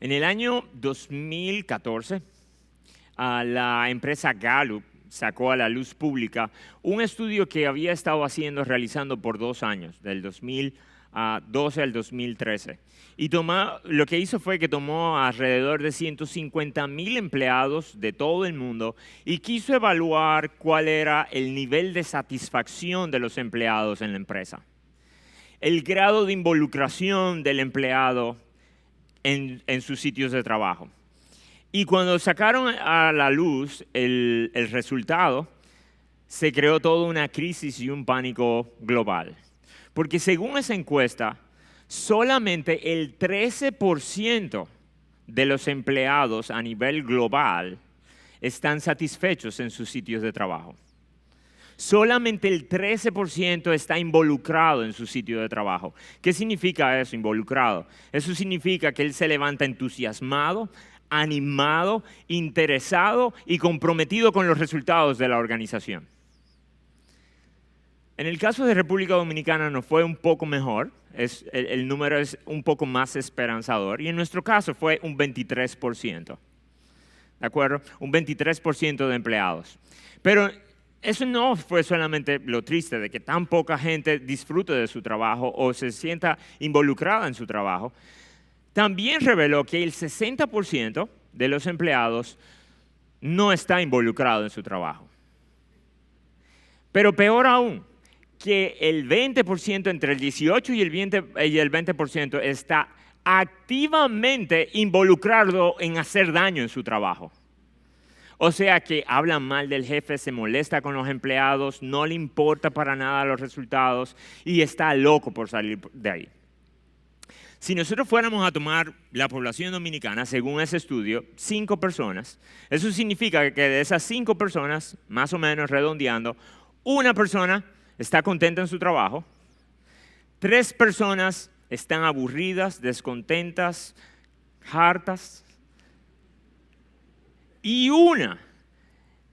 En el año 2014, la empresa Gallup sacó a la luz pública un estudio que había estado realizando por 2 años, del 2012 al 2013. Y lo que hizo fue que tomó alrededor de 150,000 empleados de todo el mundo y quiso evaluar cuál era el nivel de satisfacción de los empleados en la empresa. El grado de involucración del empleado en sus sitios de trabajo. Y cuando sacaron a la luz el resultado, se creó toda una crisis y un pánico global. Porque según esa encuesta, solamente el 13% de los empleados a nivel global están satisfechos en sus sitios de trabajo. Solamente el 13% está involucrado en su sitio de trabajo. ¿Qué significa eso, involucrado? Eso significa que él se levanta entusiasmado, animado, interesado y comprometido con los resultados de la organización. En el caso de República Dominicana nos fue un poco mejor, el número es un poco más esperanzador, y en nuestro caso fue un 23%. ¿De acuerdo? Un 23% de empleados. Pero eso no fue solamente lo triste de que tan poca gente disfrute de su trabajo o se sienta involucrada en su trabajo. También reveló que el 60% de los empleados no está involucrado en su trabajo. Pero peor aún, que el 20%, entre el 18 y el 20% está activamente involucrado en hacer daño en su trabajo. O sea que hablan mal del jefe, se molesta con los empleados, no le importa para nada los resultados y está loco por salir de ahí. Si nosotros fuéramos a tomar la población dominicana, según ese estudio, 5 personas, eso significa que de esas 5 personas, más o menos redondeando, una persona está contenta en su trabajo, 3 personas están aburridas, descontentas, hartas, y una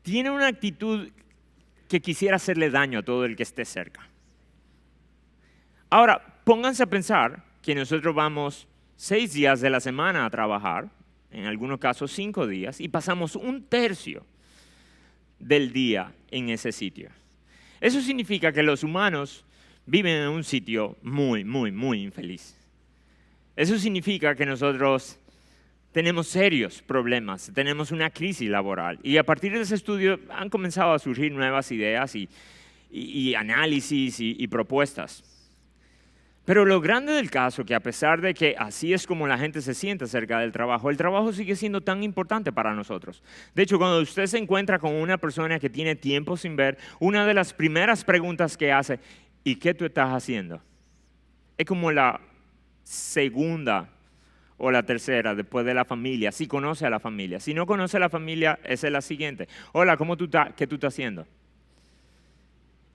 tiene una actitud que quisiera hacerle daño a todo el que esté cerca. Ahora, pónganse a pensar que nosotros vamos 6 días de la semana a trabajar, en algunos casos 5 días, y pasamos 1/3 del día en ese sitio. Eso significa que los humanos viven en un sitio muy, muy, muy infeliz. Eso significa que nosotros tenemos serios problemas, tenemos una crisis laboral. Y a partir de ese estudio han comenzado a surgir nuevas ideas y análisis y propuestas. Pero lo grande del caso es que a pesar de que así es como la gente se siente acerca del trabajo, el trabajo sigue siendo tan importante para nosotros. De hecho, cuando usted se encuentra con una persona que tiene tiempo sin ver, una de las primeras preguntas que hace, ¿y qué tú estás haciendo? Es como la segunda o la tercera después de la familia, si conoce a la familia. Si no conoce a la familia, esa es la siguiente. Hola, ¿qué tú estás haciendo?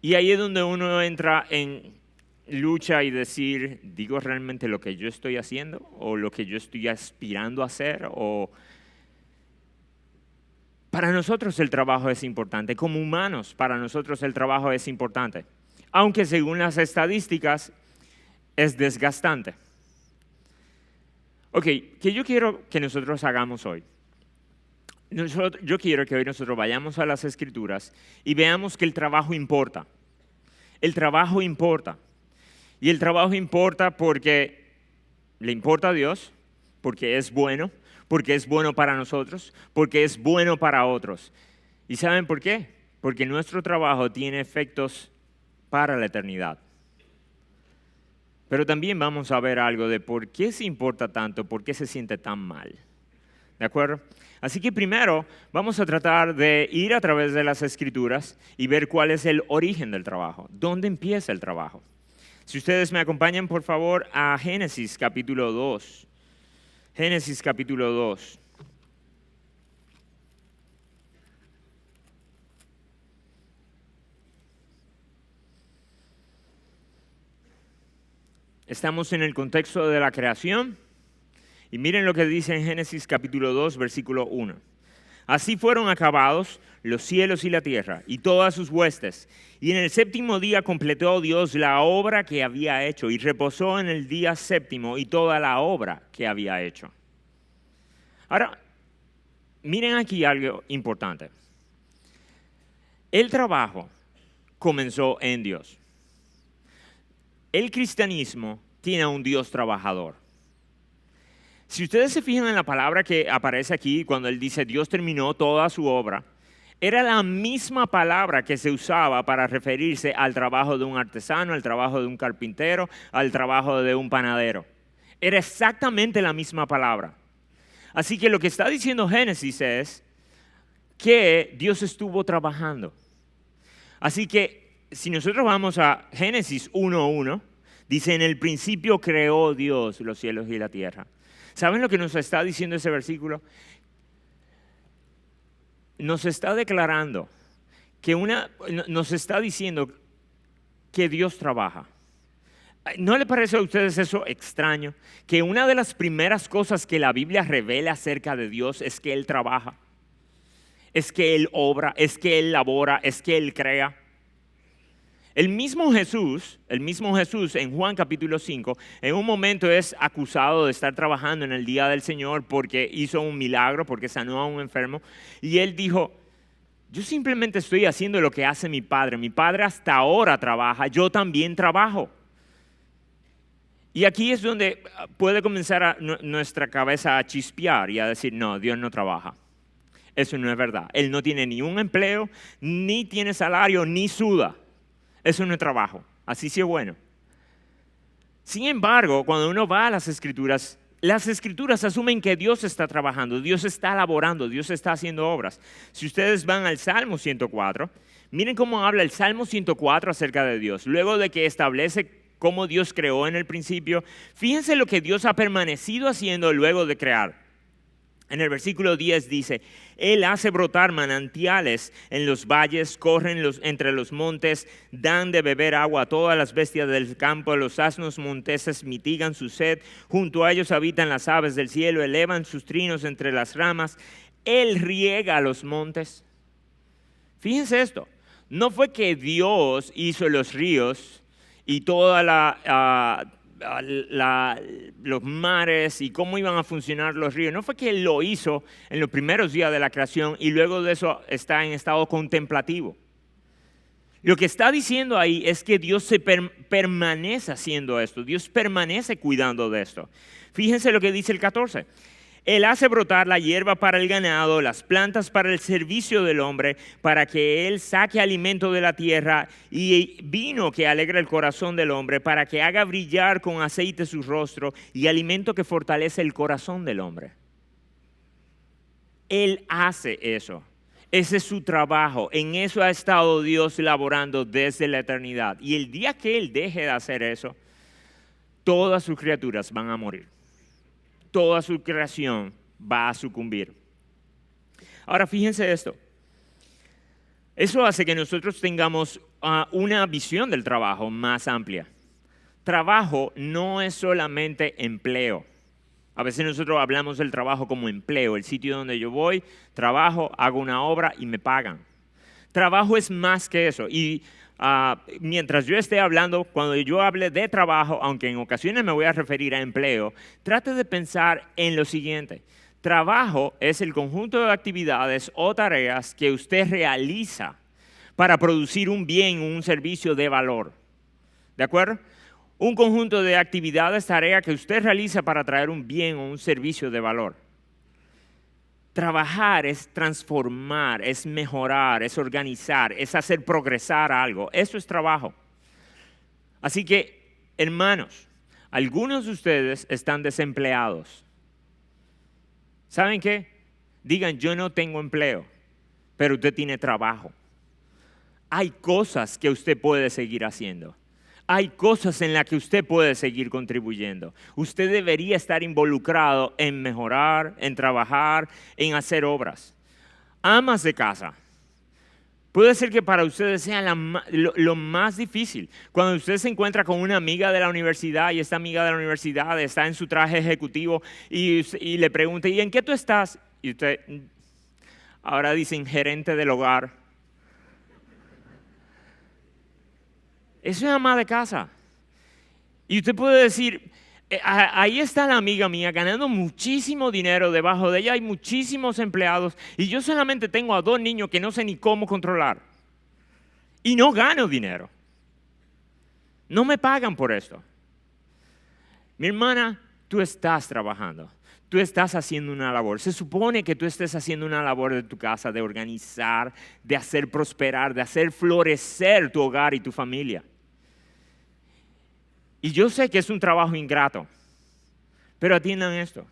Y ahí es donde uno entra en lucha y decir, ¿digo realmente lo que yo estoy haciendo? ¿O lo que yo estoy aspirando a hacer? Para nosotros el trabajo es importante. Como humanos, para nosotros el trabajo es importante. Aunque según las estadísticas, es desgastante. Ok, ¿qué yo quiero que nosotros hagamos hoy? Yo quiero que hoy nosotros vayamos a las Escrituras y veamos que el trabajo importa. El trabajo importa. Y el trabajo importa porque le importa a Dios, porque es bueno para nosotros, porque es bueno para otros. ¿Y saben por qué? Porque nuestro trabajo tiene efectos para la eternidad. Pero también vamos a ver algo de por qué se importa tanto, por qué se siente tan mal. ¿De acuerdo? Así que primero vamos a tratar de ir a través de las Escrituras y ver cuál es el origen del trabajo. ¿Dónde empieza el trabajo? Si ustedes me acompañan, por favor, a Génesis capítulo 2. Génesis capítulo 2. Estamos en el contexto de la creación y miren lo que dice en Génesis capítulo 2, versículo 1. Así fueron acabados los cielos y la tierra y todas sus huestes. Y en el 7º día completó Dios la obra que había hecho y reposó en el día 7º y toda la obra que había hecho. Ahora, miren aquí algo importante. El trabajo comenzó en Dios. El cristianismo tiene a un Dios trabajador. Si ustedes se fijan en la palabra que aparece aquí, cuando él dice Dios terminó toda su obra, era la misma palabra que se usaba para referirse al trabajo de un artesano, al trabajo de un carpintero, al trabajo de un panadero. Era exactamente la misma palabra. Así que lo que está diciendo Génesis es que Dios estuvo trabajando. Así que si nosotros vamos a Génesis 1:1, dice, en el principio creó Dios los cielos y la tierra. ¿Saben lo que nos está diciendo ese versículo? Nos está declarando nos está diciendo que Dios trabaja. ¿No le parece a ustedes eso extraño? Que una de las primeras cosas que la Biblia revela acerca de Dios es que Él trabaja, es que Él obra, es que Él labora, es que Él crea. El mismo Jesús en Juan capítulo 5, en un momento es acusado de estar trabajando en el día del Señor porque hizo un milagro, porque sanó a un enfermo. Y él dijo, yo simplemente estoy haciendo lo que hace mi Padre. Mi Padre hasta ahora trabaja, yo también trabajo. Y aquí es donde puede comenzar nuestra cabeza a chispear y a decir, no, Dios no trabaja. Eso no es verdad. Él no tiene ni un empleo, ni tiene salario, ni suda. Eso no es trabajo, así sí es bueno. Sin embargo, cuando uno va a las escrituras asumen que Dios está trabajando, Dios está laborando, Dios está haciendo obras. Si ustedes van al Salmo 104, miren cómo habla el Salmo 104 acerca de Dios. Luego de que establece cómo Dios creó en el principio, fíjense lo que Dios ha permanecido haciendo luego de crear. En el versículo 10 dice, Él hace brotar manantiales en los valles, corren entre los montes, dan de beber agua a todas las bestias del campo, los asnos monteses mitigan su sed, junto a ellos habitan las aves del cielo, elevan sus trinos entre las ramas, Él riega los montes. Fíjense esto, no fue que Dios hizo los ríos y toda los mares y cómo iban a funcionar los ríos. No fue que Él lo hizo en los primeros días de la creación y luego de eso está en estado contemplativo. Lo que está diciendo ahí es que Dios permanece haciendo esto. Dios permanece cuidando de esto. Fíjense lo que dice el 14. Él hace brotar la hierba para el ganado, las plantas para el servicio del hombre, para que Él saque alimento de la tierra y vino que alegra el corazón del hombre, para que haga brillar con aceite su rostro y alimento que fortalece el corazón del hombre. Él hace eso. Ese es su trabajo. En eso ha estado Dios laborando desde la eternidad. Y el día que Él deje de hacer eso, todas sus criaturas van a morir. Toda su creación va a sucumbir. Ahora fíjense esto. Eso hace que nosotros tengamos una visión del trabajo más amplia. Trabajo no es solamente empleo. A veces nosotros hablamos del trabajo como empleo, el sitio donde yo voy, trabajo, hago una obra y me pagan. Trabajo es más que eso. Y mientras yo esté hablando, cuando yo hable de trabajo, aunque en ocasiones me voy a referir a empleo, trate de pensar en lo siguiente. Trabajo es el conjunto de actividades o tareas que usted realiza para producir un bien o un servicio de valor. ¿De acuerdo? Un conjunto de actividades, tareas que usted realiza para traer un bien o un servicio de valor. Trabajar es transformar, es mejorar, es organizar, es hacer progresar algo. Eso es trabajo. Así que, hermanos, algunos de ustedes están desempleados. ¿Saben qué? Digan, yo no tengo empleo, pero usted tiene trabajo. Hay cosas que usted puede seguir haciendo. Hay cosas en las que usted puede seguir contribuyendo. Usted debería estar involucrado en mejorar, en trabajar, en hacer obras. Amas de casa. Puede ser que para ustedes sea lo más difícil. Cuando usted se encuentra con una amiga de la universidad y esta amiga de la universidad está en su traje ejecutivo y le pregunta, ¿y en qué tú estás? Y usted, ahora dicen gerente del hogar. Eso es ama de casa. Y usted puede decir, Ahí está la amiga mía ganando muchísimo dinero, debajo de ella hay muchísimos empleados y yo solamente tengo a 2 niños que no sé ni cómo controlar. Y no gano dinero. No me pagan por esto. Mi hermana, tú estás trabajando. Tú estás haciendo una labor. Se supone que tú estés haciendo una labor de tu casa, de organizar, de hacer prosperar, de hacer florecer tu hogar y tu familia. Y yo sé que es un trabajo ingrato, pero atiendan esto.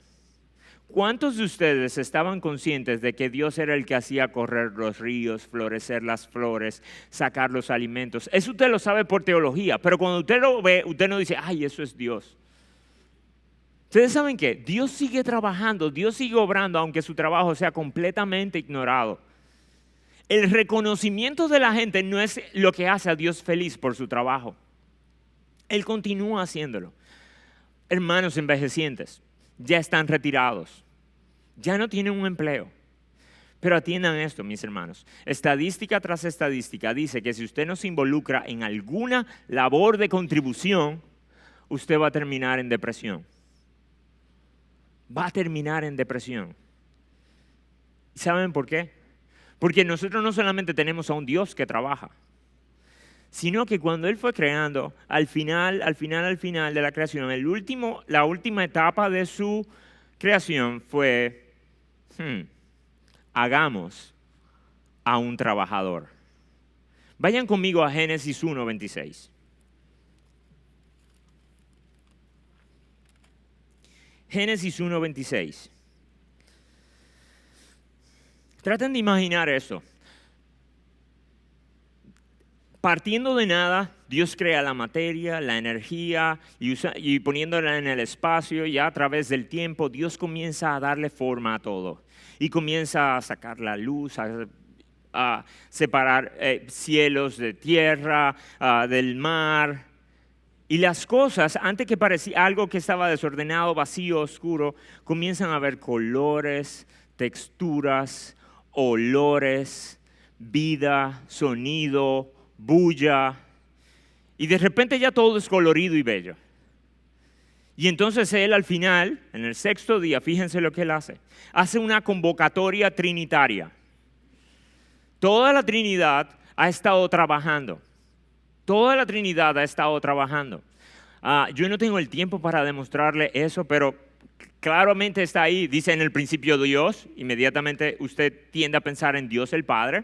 ¿Cuántos de ustedes estaban conscientes de que Dios era el que hacía correr los ríos, florecer las flores, sacar los alimentos? Eso usted lo sabe por teología, pero cuando usted lo ve, usted no dice, ay, eso es Dios. Ustedes saben que Dios sigue trabajando, Dios sigue obrando, aunque su trabajo sea completamente ignorado. El reconocimiento de la gente no es lo que hace a Dios feliz por su trabajo. Él continúa haciéndolo. Hermanos envejecientes, ya están retirados, ya no tienen un empleo. Pero atiendan esto, mis hermanos. Estadística tras estadística dice que si usted no se involucra en alguna labor de contribución, usted va a terminar en depresión. Va a terminar en depresión. ¿Saben por qué? Porque nosotros no solamente tenemos a un Dios que trabaja, sino que cuando Él fue creando, al final de la creación, la última etapa de su creación fue, hagamos a un trabajador. Vayan conmigo a Génesis 1:26. Génesis 1:26. Traten de imaginar eso. Partiendo de nada, Dios crea la materia, la energía y poniéndola en el espacio y a través del tiempo Dios comienza a darle forma a todo y comienza a sacar la luz, a separar cielos de tierra, del mar. Y las cosas, antes que parecía algo que estaba desordenado, vacío, oscuro, comienzan a ver colores, texturas, olores, vida, sonido, bulla, y de repente ya todo es colorido y bello. Y entonces Él al final, en el 6º día, fíjense lo que Él hace una convocatoria trinitaria. Toda la Trinidad ha estado trabajando. Toda la Trinidad ha estado trabajando. Yo no tengo el tiempo para demostrarle eso, pero claramente está ahí. Dice en el principio Dios, inmediatamente usted tiende a pensar en Dios el Padre.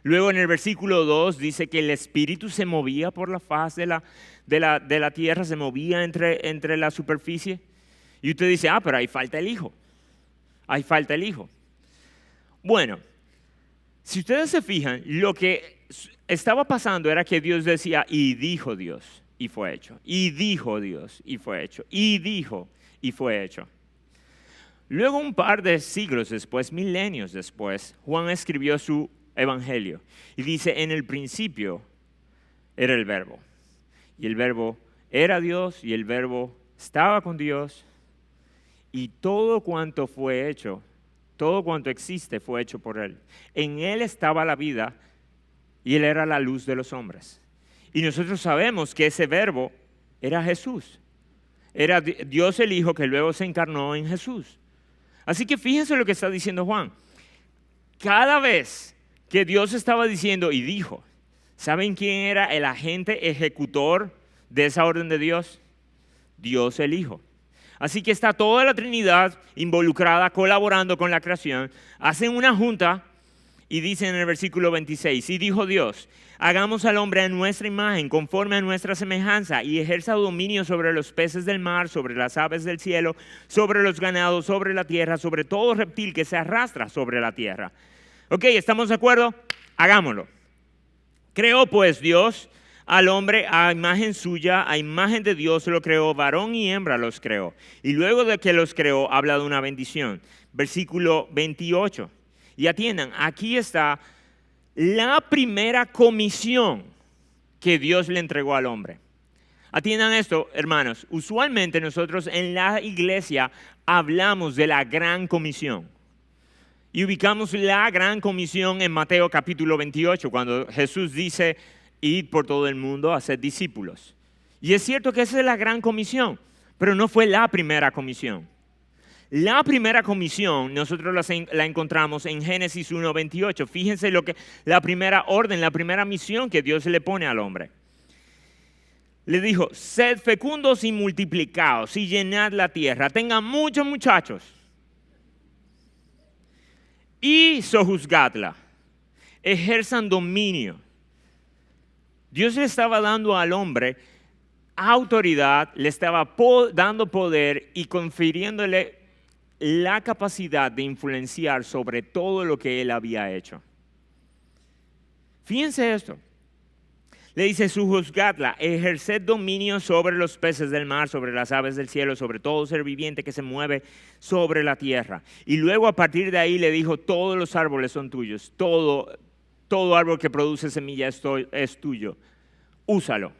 Luego en el versículo 2 dice que el Espíritu se movía por la faz de la tierra, se movía entre la superficie. Y usted dice, pero ahí falta el Hijo. Ahí falta el Hijo. Bueno, si ustedes se fijan, lo que estaba pasando era que Dios decía, y dijo Dios, y fue hecho. Y dijo Dios, y fue hecho. Y dijo, y fue hecho. Luego, un par de siglos después, milenios después, Juan escribió su Evangelio. Y dice, en el principio era el Verbo. Y el Verbo era Dios, y el Verbo estaba con Dios. Y todo cuanto fue hecho, todo cuanto existe fue hecho por Él. En Él estaba la vida, y Él era la luz de los hombres. Y nosotros sabemos que ese Verbo era Jesús. Era Dios el Hijo que luego se encarnó en Jesús. Así que fíjense lo que está diciendo Juan. Cada vez que Dios estaba diciendo y dijo, ¿saben quién era el agente ejecutor de esa orden de Dios? Dios el Hijo. Así que está toda la Trinidad involucrada, colaborando con la creación. Hacen una junta y dicen en el versículo 26, y dijo Dios, hagamos al hombre a nuestra imagen, conforme a nuestra semejanza, y ejerza dominio sobre los peces del mar, sobre las aves del cielo, sobre los ganados, sobre la tierra, sobre todo reptil que se arrastra sobre la tierra. Ok, ¿estamos de acuerdo? Hagámoslo. Creó pues Dios al hombre a imagen suya, a imagen de Dios lo creó, varón y hembra los creó. Y luego de que los creó, habla de una bendición. Versículo 28. Y atiendan, aquí está la primera comisión que Dios le entregó al hombre. Atiendan esto, hermanos. Usualmente nosotros en la iglesia hablamos de la gran comisión. Y ubicamos la gran comisión en Mateo capítulo 28, cuando Jesús dice, id por todo el mundo a ser discípulos. Y es cierto que esa es la gran comisión, pero no fue la primera comisión. La primera comisión nosotros la encontramos en Génesis 1:28. Fíjense la primera orden, la primera misión que Dios le pone al hombre. Le dijo, sed fecundos y multiplicaos y llenad la tierra, tengan muchos muchachos y sojuzgadla, ejerzan dominio. Dios le estaba dando al hombre autoridad, le estaba dando poder y confiriéndole la capacidad de influenciar sobre todo lo que él había hecho. Fíjense esto. Le dice, sojuzgadla, ejerced dominio sobre los peces del mar, sobre las aves del cielo, sobre todo ser viviente que se mueve sobre la tierra. Y luego a partir de ahí le dijo, todos los árboles son tuyos, todo árbol que produce semilla es tuyo, úsalo.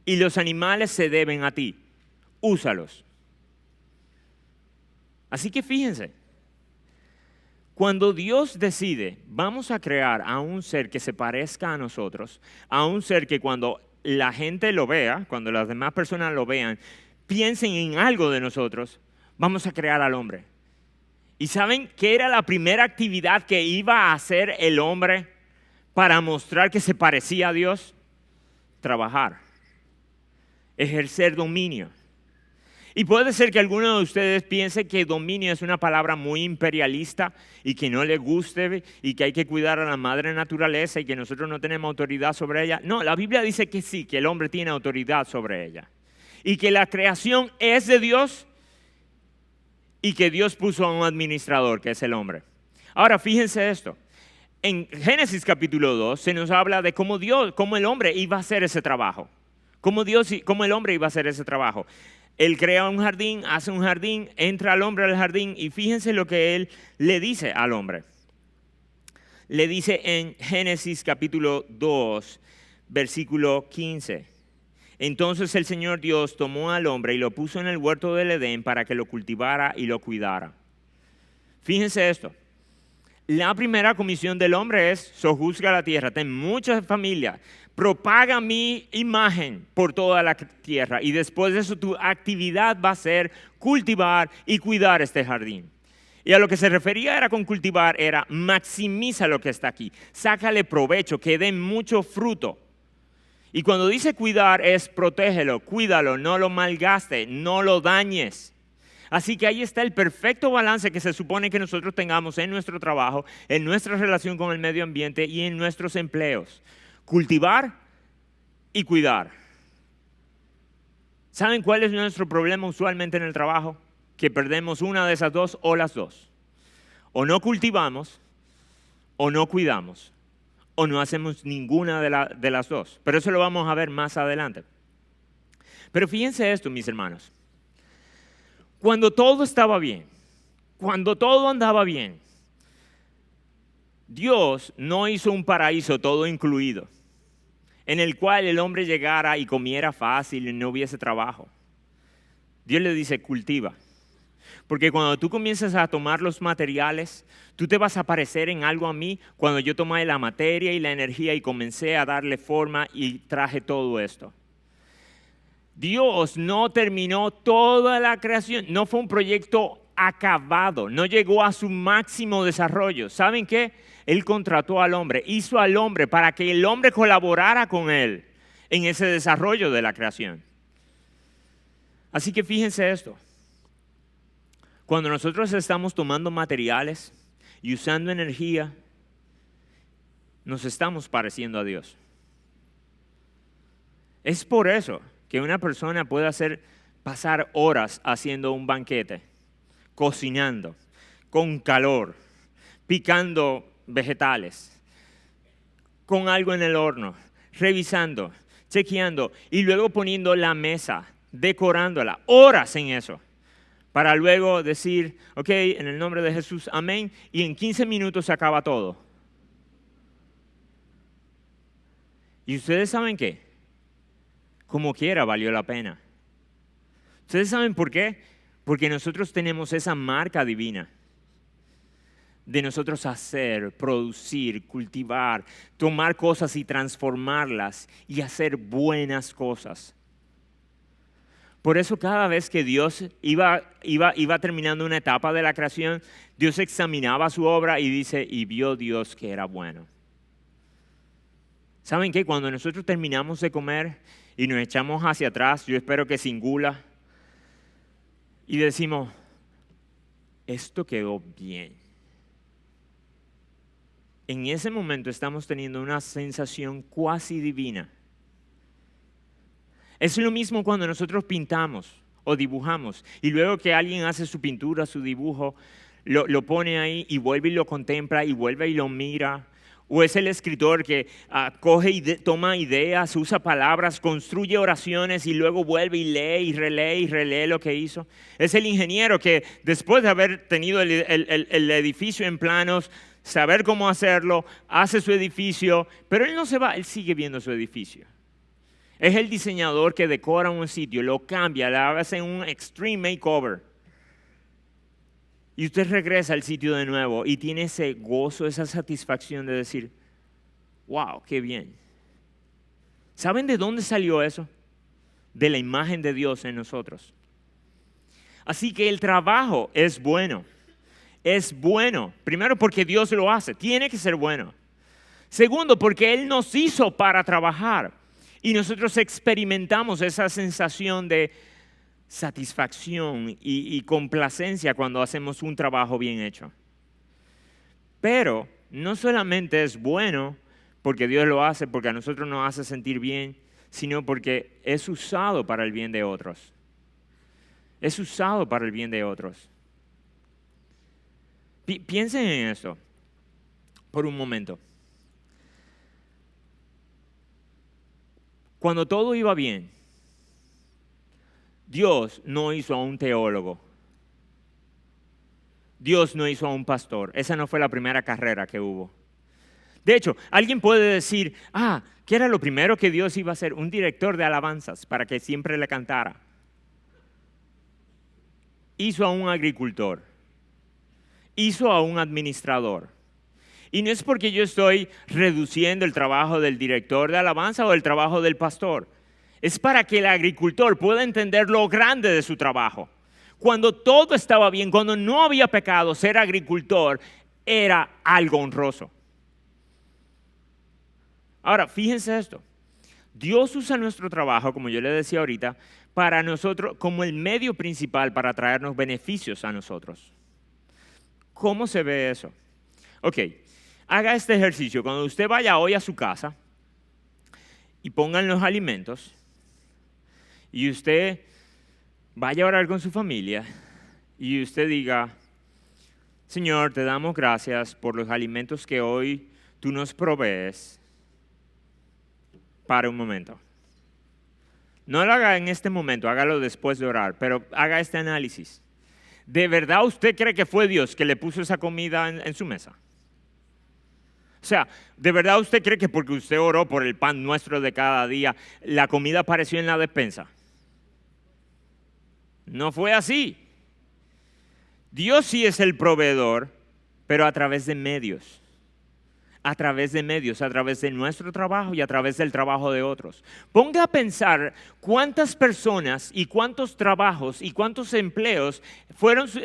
Y los animales se deben a ti, úsalos. Así que fíjense, cuando Dios decide, vamos a crear a un ser que se parezca a nosotros, a un ser que cuando la gente lo vea, cuando las demás personas lo vean, piensen en algo de nosotros, vamos a crear al hombre. ¿Y saben qué era la primera actividad que iba a hacer el hombre para mostrar que se parecía a Dios? Trabajar, ejercer dominio. Y puede ser que alguno de ustedes piense que dominio es una palabra muy imperialista y que no le guste y que hay que cuidar a la madre naturaleza y que nosotros no tenemos autoridad sobre ella. No, la Biblia dice que sí, que el hombre tiene autoridad sobre ella. Y que la creación es de Dios y que Dios puso a un administrador, que es el hombre. Ahora, fíjense esto. En Génesis capítulo 2 se nos habla de cómo el hombre iba a hacer ese trabajo. Cómo el hombre iba a hacer ese trabajo. Él crea un jardín, hace un jardín, entra el hombre al jardín y fíjense lo que él le dice al hombre. Le dice en Génesis capítulo 2, versículo 15. Entonces el Señor Dios tomó al hombre y lo puso en el huerto del Edén para que lo cultivara y lo cuidara. Fíjense esto. La primera comisión del hombre es sojuzga la tierra, ten muchas familias, propaga mi imagen por toda la tierra y después de eso tu actividad va a ser cultivar y cuidar este jardín. Y a lo que se refería era con cultivar, era maximiza lo que está aquí, sácale provecho, que dé mucho fruto. Y cuando dice cuidar es protégelo, cuídalo, no lo malgaste, no lo dañes. Así que ahí está el perfecto balance que se supone que nosotros tengamos en nuestro trabajo, en nuestra relación con el medio ambiente y en nuestros empleos. Cultivar y cuidar. ¿Saben cuál es nuestro problema usualmente en el trabajo? Que perdemos una de esas dos o las dos. O no cultivamos, o no cuidamos, o no hacemos ninguna de las dos. Pero eso lo vamos a ver más adelante. Pero fíjense esto, mis hermanos. Cuando todo estaba bien, cuando todo andaba bien, Dios no hizo un paraíso todo incluido, en el cual el hombre llegara y comiera fácil y no hubiese trabajo. Dios le dice, cultiva. Porque cuando tú comienzas a tomar los materiales, tú te vas a parecer en algo a mí cuando yo tomé la materia y la energía y comencé a darle forma y traje todo esto. Dios no terminó toda la creación, no fue un proyecto acabado, no llegó a su máximo desarrollo. ¿Saben qué? Él contrató al hombre, hizo al hombre para que el hombre colaborara con él en ese desarrollo de la creación. Así que fíjense esto. Cuando nosotros estamos tomando materiales y usando energía, nos estamos pareciendo a Dios. Es por eso que una persona puede pasar horas haciendo un banquete, cocinando, con calor, picando vegetales, con algo en el horno, revisando, chequeando y luego poniendo la mesa, decorándola, horas en eso, para luego decir, ok, en el nombre de Jesús, amén, y en 15 minutos se acaba todo. ¿Y ustedes saben qué? Como quiera, valió la pena. ¿Ustedes saben por qué? Porque nosotros tenemos esa marca divina de nosotros hacer, producir, cultivar, tomar cosas y transformarlas y hacer buenas cosas. Por eso cada vez que Dios iba terminando una etapa de la creación, Dios examinaba su obra y dice, y vio Dios que era bueno. ¿Saben qué? Cuando nosotros terminamos de comer y nos echamos hacia atrás, yo espero que sin gula, y decimos, esto quedó bien. En ese momento estamos teniendo una sensación cuasi divina. Es lo mismo cuando nosotros pintamos o dibujamos y luego que alguien hace su pintura, su dibujo, lo pone ahí y vuelve y lo contempla y vuelve y lo mira. O es el escritor que coge y toma ideas, usa palabras, construye oraciones y luego vuelve y relee lo que hizo. Es el ingeniero que después de haber tenido el edificio en planos, saber cómo hacerlo, hace su edificio, pero él no se va, él sigue viendo su edificio. Es el diseñador que decora un sitio, lo cambia, le hace un extreme makeover. Y usted regresa al sitio de nuevo y tiene ese gozo, esa satisfacción de decir, wow, qué bien. ¿Saben de dónde salió eso? De la imagen de Dios en nosotros. Así que el trabajo es bueno. Es bueno. Primero porque Dios lo hace, tiene que ser bueno. Segundo porque Él nos hizo para trabajar. Y nosotros experimentamos esa sensación de satisfacción y complacencia cuando hacemos un trabajo bien hecho. Pero no solamente es bueno porque Dios lo hace, porque a nosotros nos hace sentir bien, sino porque es usado para el bien de otros. Es usado para el bien de otros. Piensen en esto por un momento. Cuando todo iba bien, Dios no hizo a un teólogo. Dios no hizo a un pastor. Esa no fue la primera carrera que hubo. De hecho, alguien puede decir, ¿qué era lo primero que Dios iba a hacer? Un director de alabanzas para que siempre le cantara. Hizo a un agricultor. Hizo a un administrador. Y no es porque yo estoy reduciendo el trabajo del director de alabanza o el trabajo del pastor. Es para que el agricultor pueda entender lo grande de su trabajo. Cuando todo estaba bien, cuando no había pecado, ser agricultor era algo honroso. Ahora, fíjense esto. Dios usa nuestro trabajo, como yo le decía ahorita, para nosotros como el medio principal para traernos beneficios a nosotros. ¿Cómo se ve eso? Ok, haga este ejercicio. Cuando usted vaya hoy a su casa y pongan los alimentos, y usted vaya a orar con su familia y usted diga, Señor, te damos gracias por los alimentos que hoy tú nos provees. Para un momento. No lo haga en este momento, hágalo después de orar, pero haga este análisis. ¿De verdad usted cree que fue Dios que le puso esa comida en su mesa? O sea, ¿de verdad usted cree que porque usted oró por el pan nuestro de cada día, la comida apareció en la despensa? No fue así. Dios sí es el proveedor, pero a través de medios. A través de medios, a través de nuestro trabajo y a través del trabajo de otros. Ponga a pensar cuántas personas y cuántos trabajos y cuántos empleos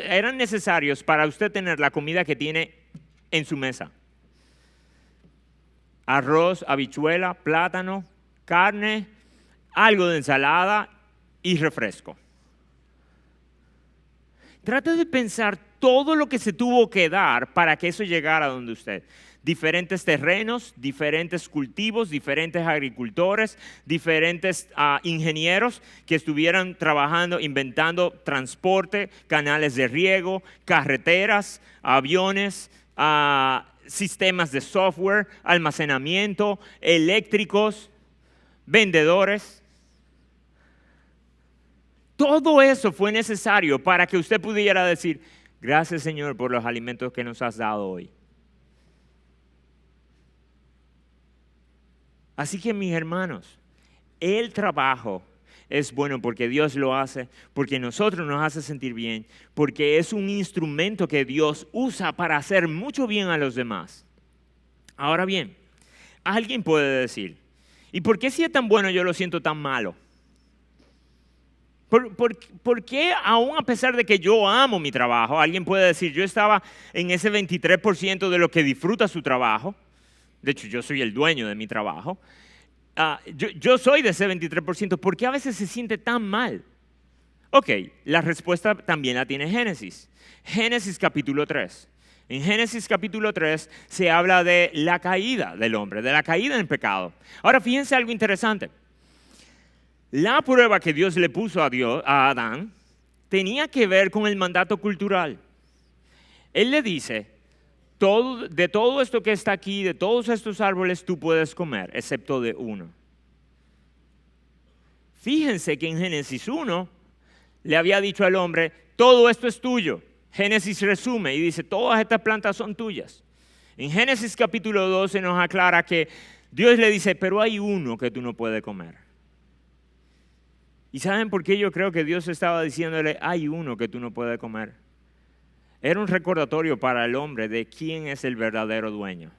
eran necesarios para usted tener la comida que tiene en su mesa. Arroz, habichuela, plátano, carne, algo de ensalada y refresco. Trata de pensar todo lo que se tuvo que dar para que eso llegara a donde usted. Diferentes terrenos, diferentes cultivos, diferentes agricultores, diferentes ingenieros que estuvieran trabajando, inventando transporte, canales de riego, carreteras, aviones, sistemas de software, almacenamiento, eléctricos, vendedores. Todo eso fue necesario para que usted pudiera decir, gracias Señor por los alimentos que nos has dado hoy. Así que mis hermanos, el trabajo es bueno porque Dios lo hace, porque nosotros nos hace sentir bien, porque es un instrumento que Dios usa para hacer mucho bien a los demás. Ahora bien, alguien puede decir, ¿y por qué si es tan bueno yo lo siento tan malo? ¿Por qué aún a pesar de que yo amo mi trabajo, alguien puede decir, yo estaba en ese 23% de lo que disfruta su trabajo? De hecho, yo soy el dueño de mi trabajo. Yo soy de ese 23%. ¿Por qué a veces se siente tan mal? Ok, la respuesta también la tiene Génesis. Génesis capítulo 3. En Génesis capítulo 3 se habla de la caída del hombre, de la caída en el pecado. Ahora, fíjense algo interesante. La prueba que Dios le puso a Adán tenía que ver con el mandato cultural. Él le dice, de todo esto que está aquí, de todos estos árboles tú puedes comer, excepto de uno. Fíjense que en Génesis 1 le había dicho al hombre, todo esto es tuyo. Génesis resume y dice, todas estas plantas son tuyas. En Génesis capítulo 2 se nos aclara que Dios le dice, pero hay uno que tú no puedes comer. ¿Y saben por qué yo creo que Dios estaba diciéndole, hay uno que tú no puedes comer? Era un recordatorio para el hombre de quién es el verdadero dueño.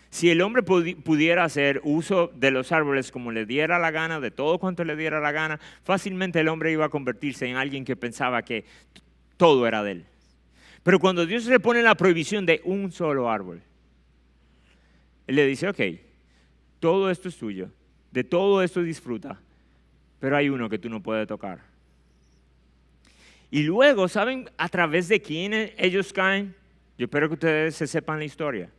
Si el hombre pudiera hacer uso de los árboles como le diera la gana, de todo cuanto le diera la gana, fácilmente el hombre iba a convertirse en alguien que pensaba que todo era de él. Pero cuando Dios le pone la prohibición de un solo árbol, Él le dice, ok, todo esto es tuyo, de todo esto disfruta, pero hay uno que tú no puedes tocar. Y luego, ¿saben a través de quién ellos caen? Yo espero que ustedes se sepan la historia.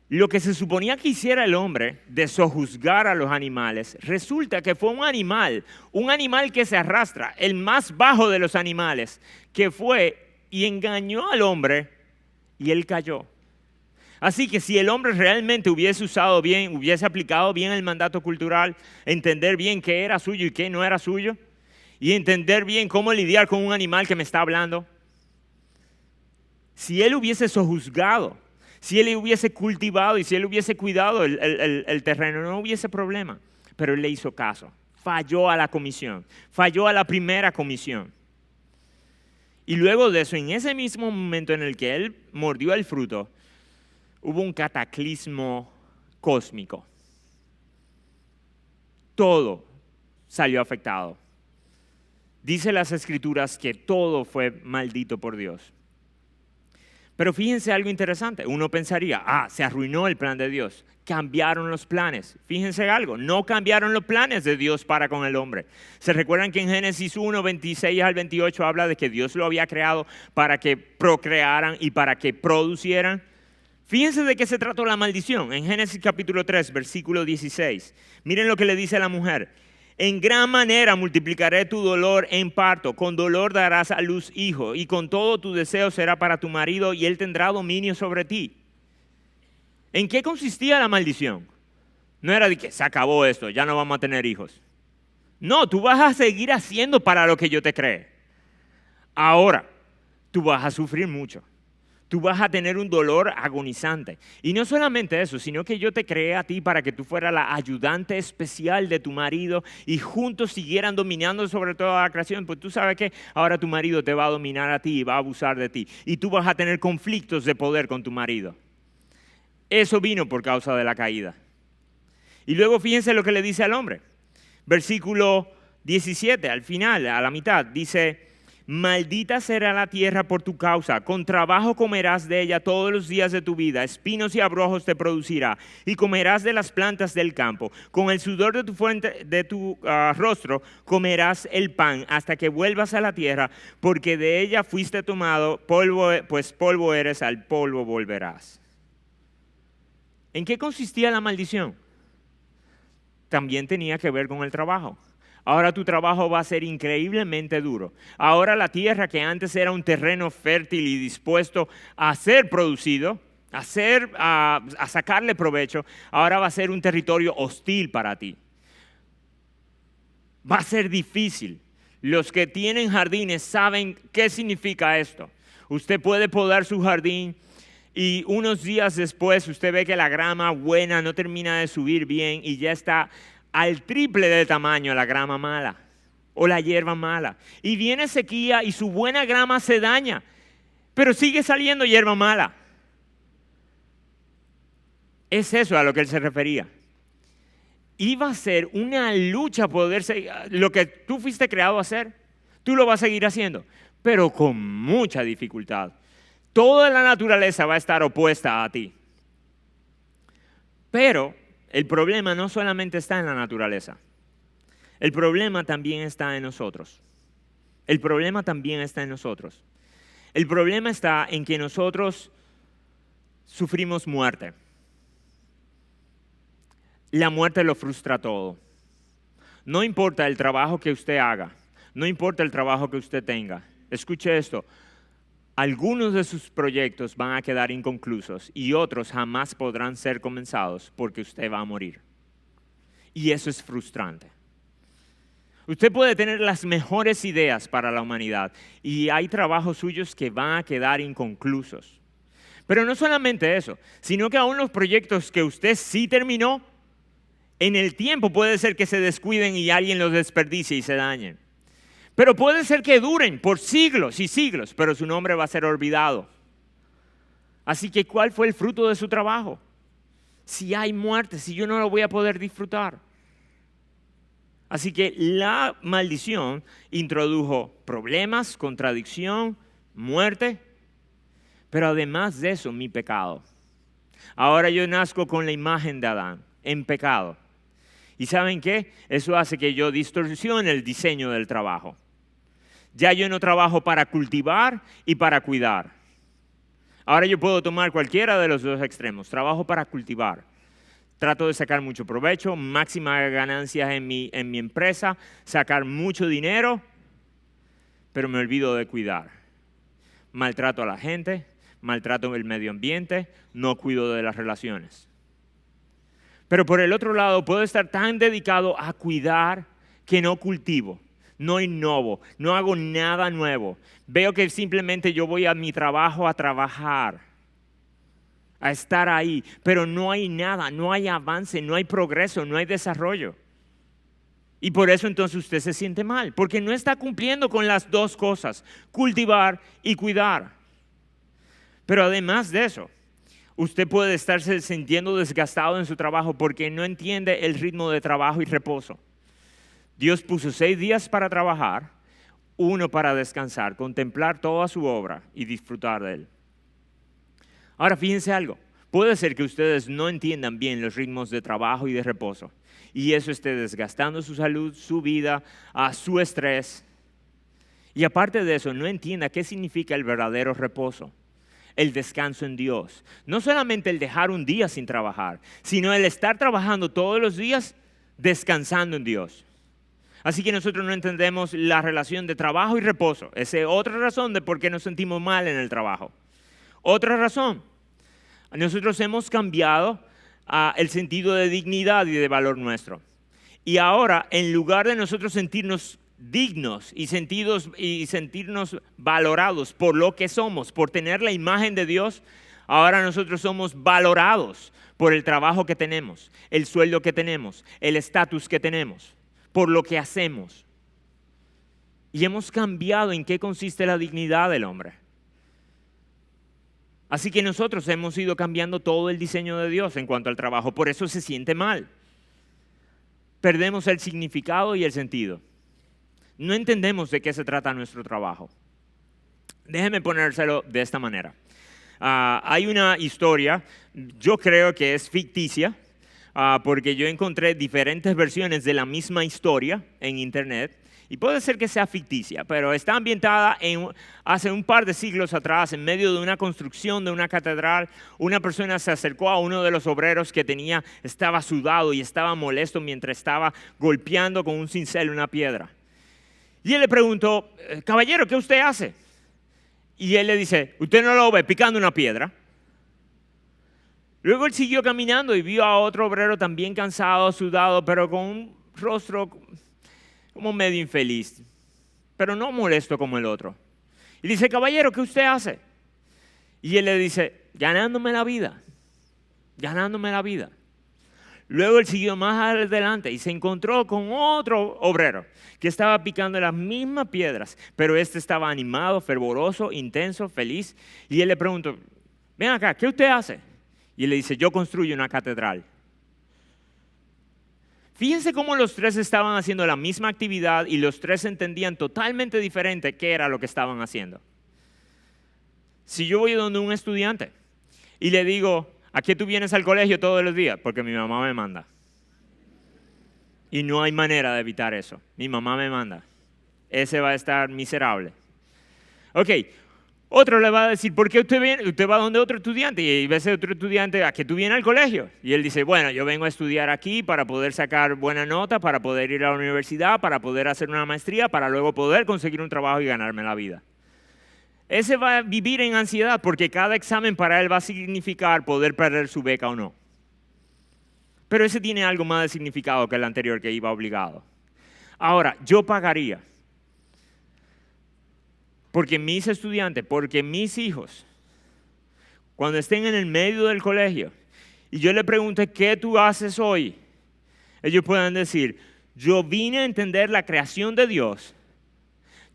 Lo que se suponía que hiciera el hombre de sojuzgar a los animales, resulta que fue un animal que se arrastra, el más bajo de los animales, que fue y engañó al hombre y él cayó. Así que si el hombre realmente hubiese usado bien, hubiese aplicado bien el mandato cultural, entender bien qué era suyo y qué no era suyo, y entender bien cómo lidiar con un animal que me está hablando, si él hubiese sojuzgado, si él hubiese cultivado y si él hubiese cuidado el terreno, no hubiese problema. Pero él le hizo caso, falló a la comisión, falló a la primera comisión. Y luego de eso, en ese mismo momento en el que él mordió el fruto, hubo un cataclismo cósmico. Todo salió afectado. Dice las Escrituras que todo fue maldito por Dios. Pero fíjense algo interesante. Uno pensaría, se arruinó el plan de Dios. Cambiaron los planes. Fíjense algo, no cambiaron los planes de Dios para con el hombre. ¿Se recuerdan que en Génesis 1, 26 al 28 habla de que Dios lo había creado para que procrearan y para que producieran? Fíjense de qué se trató la maldición. En Génesis capítulo 3, versículo 16. Miren lo que le dice a la mujer. En gran manera multiplicaré tu dolor en parto, con dolor darás a luz hijo, y con todo tu deseo será para tu marido, y él tendrá dominio sobre ti. ¿En qué consistía la maldición? No era de que se acabó esto, ya no vamos a tener hijos. No, tú vas a seguir haciendo para lo que yo te creé. Ahora, tú vas a sufrir mucho. Tú vas a tener un dolor agonizante. Y no solamente eso, sino que yo te creé a ti para que tú fueras la ayudante especial de tu marido y juntos siguieran dominando sobre toda la creación. Pues tú sabes que ahora tu marido te va a dominar a ti y va a abusar de ti. Y tú vas a tener conflictos de poder con tu marido. Eso vino por causa de la caída. Y luego fíjense lo que le dice al hombre. Versículo 17, al final, a la mitad, dice: maldita será la tierra por tu causa, con trabajo comerás de ella todos los días de tu vida, espinos y abrojos te producirá, y comerás de las plantas del campo. Con el sudor de tu rostro comerás el pan hasta que vuelvas a la tierra, porque de ella fuiste tomado, pues polvo eres, al polvo volverás. ¿En qué consistía la maldición? También tenía que ver con el trabajo. Ahora tu trabajo va a ser increíblemente duro. Ahora la tierra que antes era un terreno fértil y dispuesto a ser producido, a sacarle provecho, ahora va a ser un territorio hostil para ti. Va a ser difícil. Los que tienen jardines saben qué significa esto. Usted puede podar su jardín y unos días después usted ve que la grama buena no termina de subir bien y ya está al triple de tamaño la grama mala o la hierba mala. Y viene sequía y su buena grama se daña, pero sigue saliendo hierba mala. Es eso a lo que él se refería. Y va a ser una lucha poder seguir. Lo que tú fuiste creado a hacer, tú lo vas a seguir haciendo, pero con mucha dificultad. Toda la naturaleza va a estar opuesta a ti. Pero el problema no solamente está en la naturaleza. El problema también está en nosotros. El problema también está en nosotros. El problema está en que nosotros sufrimos muerte. La muerte lo frustra todo. No importa el trabajo que usted haga, no importa el trabajo que usted tenga. Escuche esto, algunos de sus proyectos van a quedar inconclusos y otros jamás podrán ser comenzados porque usted va a morir. Y eso es frustrante. Usted puede tener las mejores ideas para la humanidad y hay trabajos suyos que van a quedar inconclusos. Pero no solamente eso, sino que aún los proyectos que usted sí terminó, en el tiempo puede ser que se descuiden y alguien los desperdicie y se dañen. Pero puede ser que duren por siglos y siglos, pero su nombre va a ser olvidado. Así que, ¿cuál fue el fruto de su trabajo? Si hay muerte, si yo no lo voy a poder disfrutar. Así que la maldición introdujo problemas, contradicción, muerte, pero además de eso, mi pecado. Ahora yo nazco con la imagen de Adán, en pecado. ¿Y saben qué? Eso hace que yo distorsione el diseño del trabajo. Ya yo no trabajo para cultivar y para cuidar. Ahora yo puedo tomar cualquiera de los dos extremos. Trabajo para cultivar. Trato de sacar mucho provecho, máximas ganancias en mi empresa, sacar mucho dinero, pero me olvido de cuidar. Maltrato a la gente, maltrato el medio ambiente, no cuido de las relaciones. Pero por el otro lado, puedo estar tan dedicado a cuidar que no cultivo, no innovo, no hago nada nuevo. Veo que simplemente yo voy a mi trabajo a trabajar, a estar ahí, pero no hay nada, no hay avance, no hay progreso, no hay desarrollo. Y por eso entonces usted se siente mal, porque no está cumpliendo con las dos cosas, cultivar y cuidar. Pero además de eso, usted puede estarse sintiendo desgastado en su trabajo porque no entiende el ritmo de trabajo y reposo. Dios puso 6 días para trabajar, 1 para descansar, contemplar toda su obra y disfrutar de él. Ahora fíjense algo, puede ser que ustedes no entiendan bien los ritmos de trabajo y de reposo y eso esté desgastando su salud, su vida, su estrés. Y aparte de eso, no entienda qué significa el verdadero reposo. El descanso en Dios. No solamente el dejar un día sin trabajar, sino el estar trabajando todos los días descansando en Dios. Así que nosotros no entendemos la relación de trabajo y reposo. Esa es otra razón de por qué nos sentimos mal en el trabajo. Otra razón, nosotros hemos cambiado el sentido de dignidad y de valor nuestro. Y ahora, en lugar de nosotros sentirnos dignos y sentirnos valorados por lo que somos, por tener la imagen de Dios, ahora nosotros somos valorados por el trabajo que tenemos, el sueldo que tenemos, el estatus que tenemos, por lo que hacemos. Y hemos cambiado en qué consiste la dignidad del hombre. Así que nosotros hemos ido cambiando todo el diseño de Dios en cuanto al trabajo, por eso se siente mal. Perdemos el significado y el sentido. No entendemos de qué se trata nuestro trabajo. Déjeme ponérselo de esta manera. Hay una historia, yo creo que es ficticia, porque yo encontré diferentes versiones de la misma historia en internet. Y puede ser que sea ficticia, pero está ambientada hace un par de siglos atrás, en medio de una construcción de una catedral. Una persona se acercó a uno de los obreros que estaba sudado y estaba molesto mientras estaba golpeando con un cincel una piedra. Y él le preguntó, caballero, ¿qué usted hace? Y él le dice, ¿usted no lo ve picando una piedra? Luego él siguió caminando y vio a otro obrero también cansado, sudado, pero con un rostro como medio infeliz, pero no molesto como el otro. Y dice, caballero, ¿qué usted hace? Y él le dice, ganándome la vida, ganándome la vida. Luego él siguió más adelante y se encontró con otro obrero que estaba picando las mismas piedras, pero este estaba animado, fervoroso, intenso, feliz. Y él le preguntó, ven acá, ¿qué usted hace? Y él le dice, yo construyo una catedral. Fíjense cómo los tres estaban haciendo la misma actividad y los tres entendían totalmente diferente qué era lo que estaban haciendo. Si yo voy donde un estudiante y le digo, ¿a qué tú vienes al colegio todos los días? Porque mi mamá me manda. Y no hay manera de evitar eso. Mi mamá me manda. Ese va a estar miserable. Ok, otro le va a decir, ¿por qué usted va donde otro estudiante? Y ve a ese otro estudiante, ¿a qué tú vienes al colegio? Y él dice, bueno, yo vengo a estudiar aquí para poder sacar buena nota, para poder ir a la universidad, para poder hacer una maestría, para luego poder conseguir un trabajo y ganarme la vida. Ese va a vivir en ansiedad porque cada examen para él va a significar poder perder su beca o no. Pero ese tiene algo más de significado que el anterior que iba obligado. Ahora, yo pagaría porque mis estudiantes, porque mis hijos, cuando estén en el medio del colegio y yo le pregunte, ¿qué tú haces hoy? Ellos puedan decir, yo vine a entender la creación de Dios.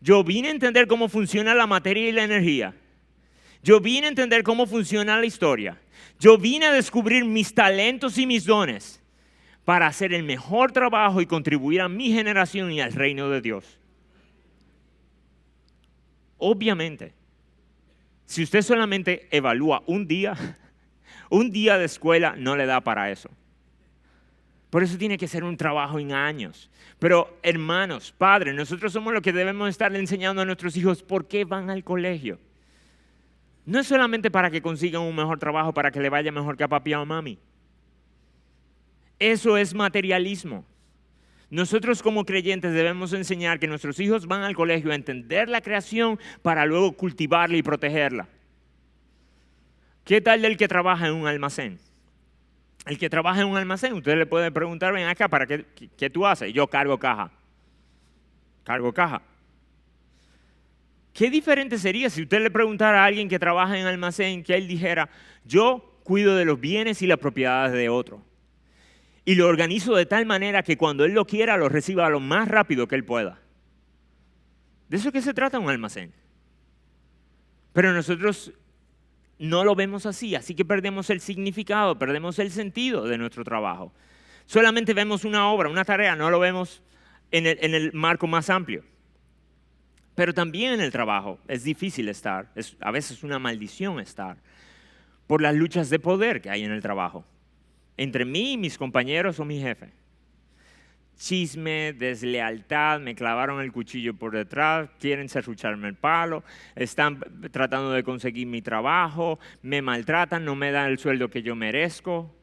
Yo vine a entender cómo funciona la materia y la energía. Yo vine a entender cómo funciona la historia. Yo vine a descubrir mis talentos y mis dones para hacer el mejor trabajo y contribuir a mi generación y al reino de Dios. Obviamente, si usted solamente evalúa un día de escuela no le da para eso. Por eso tiene que ser un trabajo en años. Pero hermanos, padres, nosotros somos los que debemos estar enseñando a nuestros hijos por qué van al colegio. No es solamente para que consigan un mejor trabajo, para que le vaya mejor que a papi o a mami. Eso es materialismo. Nosotros como creyentes debemos enseñar que nuestros hijos van al colegio a entender la creación para luego cultivarla y protegerla. ¿Qué tal del que trabaja en un almacén? El que trabaja en un almacén, usted le puede preguntar, ven acá, ¿para qué tú haces? Yo cargo caja. Cargo caja. ¿Qué diferente sería si usted le preguntara a alguien que trabaja en almacén que él dijera, yo cuido de los bienes y las propiedades de otro? Y lo organizo de tal manera que cuando él lo quiera, lo reciba lo más rápido que él pueda. De eso es que se trata un almacén. Pero nosotros no lo vemos así que perdemos el significado, perdemos el sentido de nuestro trabajo. Solamente vemos una obra, una tarea, no lo vemos en el marco más amplio. Pero también en el trabajo es difícil estar, a veces es una maldición estar, por las luchas de poder que hay en el trabajo. Entre mí y mis compañeros o mi jefe. Chisme, deslealtad, me clavaron el cuchillo por detrás, quieren serrucharme el palo, están tratando de conseguir mi trabajo, me maltratan, no me dan el sueldo que yo merezco.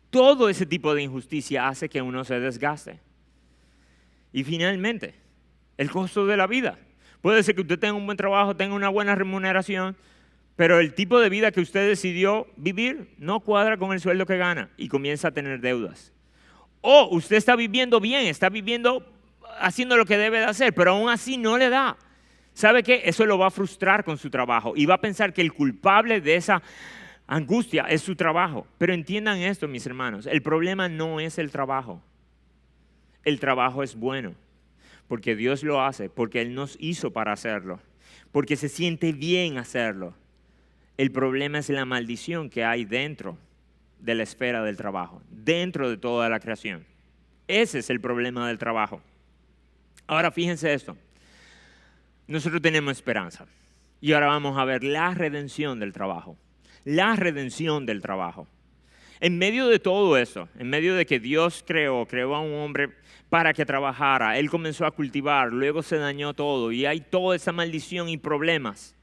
Todo ese tipo de injusticia hace que uno se desgaste. Y finalmente, el costo de la vida. Puede ser que usted tenga un buen trabajo, tenga una buena remuneración, pero el tipo de vida que usted decidió vivir no cuadra con el sueldo que gana y comienza a tener deudas. O usted está viviendo bien, está viviendo haciendo lo que debe de hacer, pero aún así no le da. ¿Sabe qué? Eso lo va a frustrar con su trabajo y va a pensar que el culpable de esa angustia es su trabajo. Pero entiendan esto, mis hermanos, el problema no es el trabajo. El trabajo es bueno, porque Dios lo hace, porque Él nos hizo para hacerlo, porque se siente bien hacerlo. El problema es la maldición que hay dentro de la esfera del trabajo, dentro de toda la creación. Ese es el problema del trabajo. Ahora fíjense esto, nosotros tenemos esperanza y ahora vamos a ver la redención del trabajo, la redención del trabajo. En medio de todo eso, en medio de que Dios creó a un hombre para que trabajara, Él comenzó a cultivar, luego se dañó todo y hay toda esa maldición y problemas.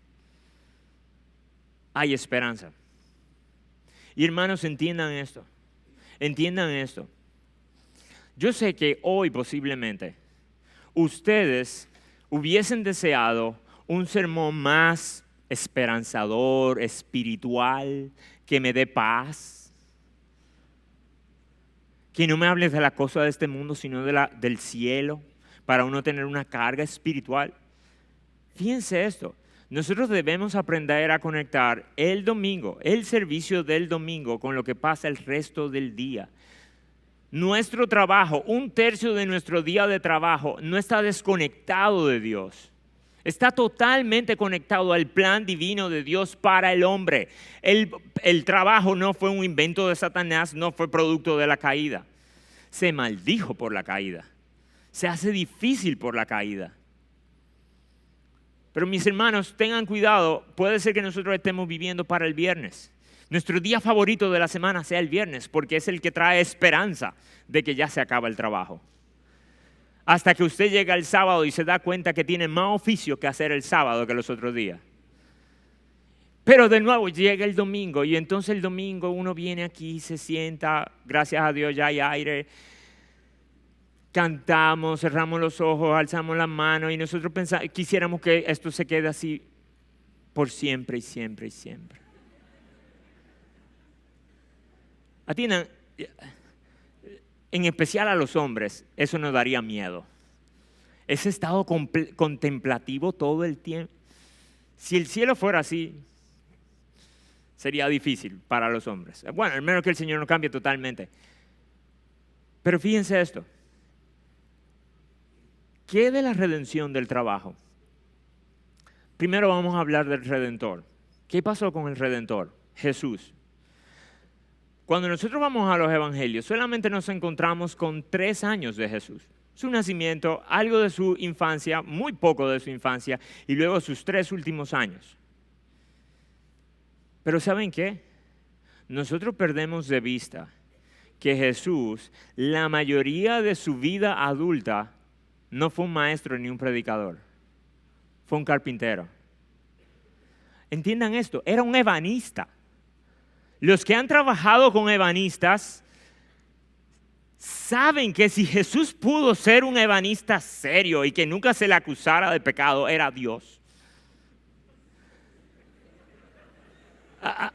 Hay esperanza. Y hermanos, entiendan esto. Yo sé que hoy posiblemente ustedes hubiesen deseado un sermón más esperanzador, espiritual, que me dé paz. Que no me hables de la cosa de este mundo, sino del cielo, para uno tener una carga espiritual. Fíjense esto. Nosotros debemos aprender a conectar el domingo, el servicio del domingo, con lo que pasa el resto del día. Nuestro trabajo, 1/3 de nuestro día de trabajo, no está desconectado de Dios. Está totalmente conectado al plan divino de Dios para el hombre. El trabajo no fue un invento de Satanás, no fue producto de la caída. se maldijo por la caída. Se hace difícil por la caída. Pero mis hermanos, tengan cuidado, puede ser que nosotros estemos viviendo para el viernes. Nuestro día favorito de la semana sea el viernes, porque es el que trae esperanza de que ya se acaba el trabajo. Hasta que usted llega el sábado y se da cuenta que tiene más oficio que hacer el sábado que los otros días. Pero de nuevo llega el domingo y entonces el domingo uno viene aquí, se sienta, gracias a Dios ya hay aire, cantamos, cerramos los ojos, alzamos las manos y nosotros quisiéramos que esto se quede así por siempre y siempre y siempre. Atiendan, en especial a los hombres, eso nos daría miedo. Ese estado contemplativo todo el tiempo. Si el cielo fuera así, sería difícil para los hombres. Bueno, al menos que el Señor no cambie totalmente. Pero fíjense esto. ¿Qué de la redención del trabajo? Primero vamos a hablar del Redentor. ¿Qué pasó con el Redentor? Jesús. Cuando nosotros vamos a los evangelios, solamente nos encontramos con 3 años de Jesús. Su nacimiento, algo de su infancia, muy poco de su infancia, y luego sus 3 últimos años. Pero ¿saben qué? Nosotros perdemos de vista que Jesús, la mayoría de su vida adulta, no fue un maestro ni un predicador. Fue un carpintero. Entiendan esto, era un ebanista. Los que han trabajado con ebanistas saben que si Jesús pudo ser un ebanista serio y que nunca se le acusara de pecado, era Dios.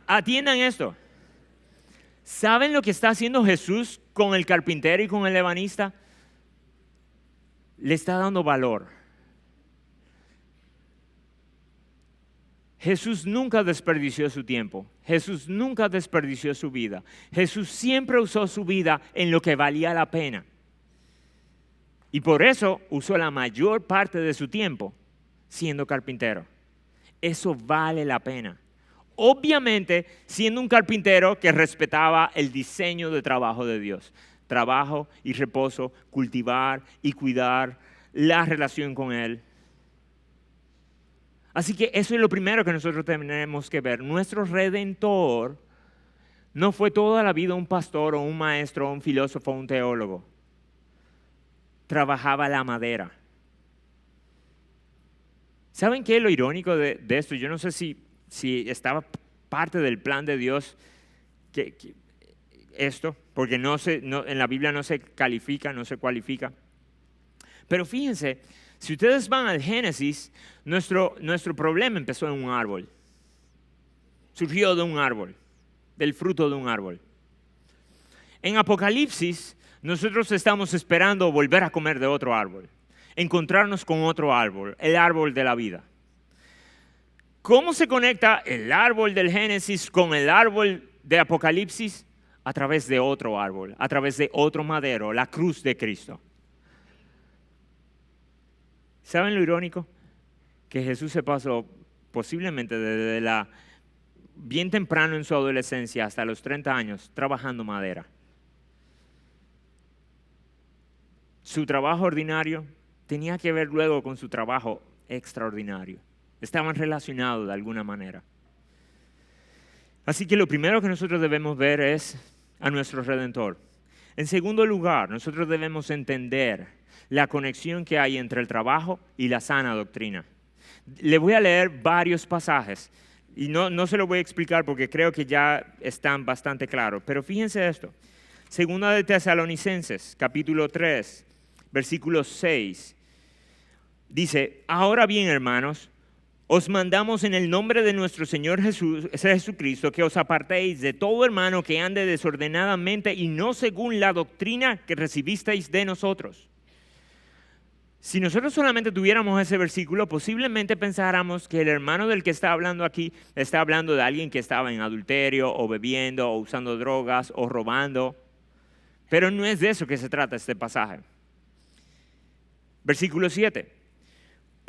Atiendan esto. ¿Saben lo que está haciendo Jesús con el carpintero y con el ebanista? Le está dando valor. Jesús nunca desperdició su tiempo. Jesús nunca desperdició su vida. Jesús siempre usó su vida en lo que valía la pena. Y por eso usó la mayor parte de su tiempo siendo carpintero. Eso vale la pena. Obviamente, siendo un carpintero que respetaba el diseño de trabajo de Dios. Trabajo y reposo, cultivar y cuidar la relación con Él. Así que eso es lo primero que nosotros tenemos que ver. Nuestro Redentor no fue toda la vida un pastor o un maestro o un filósofo o un teólogo. Trabajaba la madera. ¿Saben qué es lo irónico de esto? Yo no sé si estaba parte del plan de Dios esto, porque en la Biblia no se califica, no se cualifica. Pero fíjense, si ustedes van al Génesis, nuestro problema empezó en un árbol. Surgió de un árbol, del fruto de un árbol. En Apocalipsis, nosotros estamos esperando volver a comer de otro árbol, encontrarnos con otro árbol, el árbol de la vida. ¿Cómo se conecta el árbol del Génesis con el árbol de Apocalipsis? A través de otro árbol, a través de otro madero, la cruz de Cristo. ¿Saben lo irónico? Que Jesús se pasó posiblemente desde bien temprano en su adolescencia hasta los 30 años trabajando madera. Su trabajo ordinario tenía que ver luego con su trabajo extraordinario. Estaban relacionados de alguna manera. Así que lo primero que nosotros debemos ver es a nuestro Redentor. En segundo lugar, nosotros debemos entender la conexión que hay entre el trabajo y la sana doctrina. Le voy a leer varios pasajes y no se lo voy a explicar porque creo que ya están bastante claros. Pero fíjense esto. Segunda de Tesalonicenses, capítulo 3, versículo 6. Dice, ahora bien, hermanos, os mandamos en el nombre de nuestro Señor Jesucristo que os apartéis de todo hermano que ande desordenadamente y no según la doctrina que recibisteis de nosotros. Si nosotros solamente tuviéramos ese versículo, posiblemente pensáramos que el hermano del que está hablando aquí está hablando de alguien que estaba en adulterio o bebiendo o usando drogas o robando. Pero no es de eso que se trata este pasaje. Versículo 7.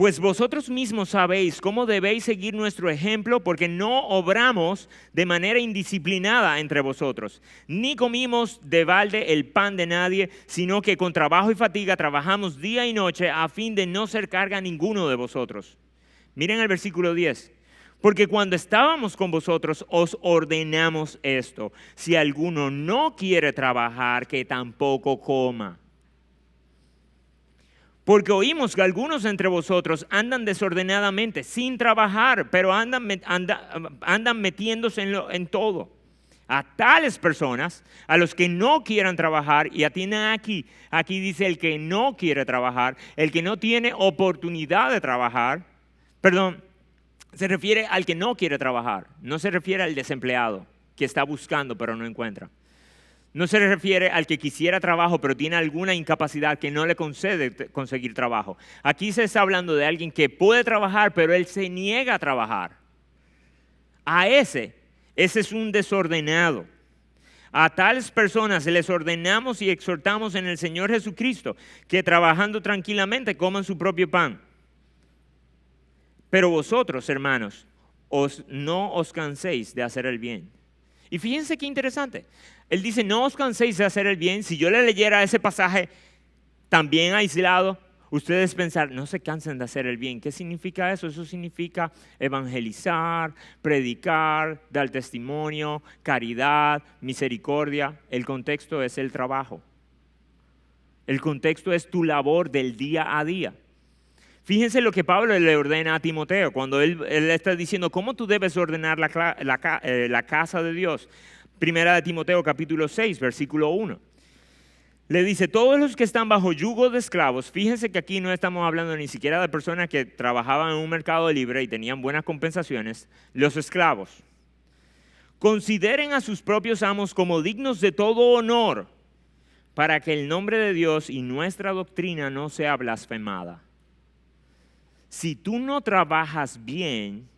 Pues vosotros mismos sabéis cómo debéis seguir nuestro ejemplo, porque no obramos de manera indisciplinada entre vosotros, ni comimos de balde el pan de nadie, sino que con trabajo y fatiga trabajamos día y noche a fin de no ser carga a ninguno de vosotros. Miren el versículo 10. Porque cuando estábamos con vosotros os ordenamos esto: si alguno no quiere trabajar, que tampoco coma. Porque oímos que algunos entre vosotros andan desordenadamente, sin trabajar, pero andan metiéndose en todo. A tales personas, a los que no quieran trabajar, y atiendan aquí dice el que no quiere trabajar, el que no tiene oportunidad de trabajar, se refiere al que no quiere trabajar, no se refiere al desempleado que está buscando pero no encuentra. No se refiere al que quisiera trabajo pero tiene alguna incapacidad que no le concede conseguir trabajo. Aquí se está hablando de alguien que puede trabajar pero él se niega a trabajar. A ese es un desordenado. A tales personas les ordenamos y exhortamos en el Señor Jesucristo que trabajando tranquilamente coman su propio pan. Pero vosotros, hermanos, no os canséis de hacer el bien. Y fíjense qué interesante. Él dice, no os canséis de hacer el bien. Si yo le leyera ese pasaje también aislado, ustedes pensar, no se cansen de hacer el bien. ¿Qué significa eso? Eso significa evangelizar, predicar, dar testimonio, caridad, misericordia. El contexto es el trabajo. El contexto es tu labor del día a día. Fíjense lo que Pablo le ordena a Timoteo cuando él está diciendo cómo tú debes ordenar la casa de Dios. Primera de Timoteo capítulo 6, versículo 1. Le dice, todos los que están bajo yugo de esclavos, fíjense que aquí no estamos hablando ni siquiera de personas que trabajaban en un mercado libre y tenían buenas compensaciones, los esclavos. Consideren a sus propios amos como dignos de todo honor, para que el nombre de Dios y nuestra doctrina no sea blasfemada. Si tú no trabajas bien,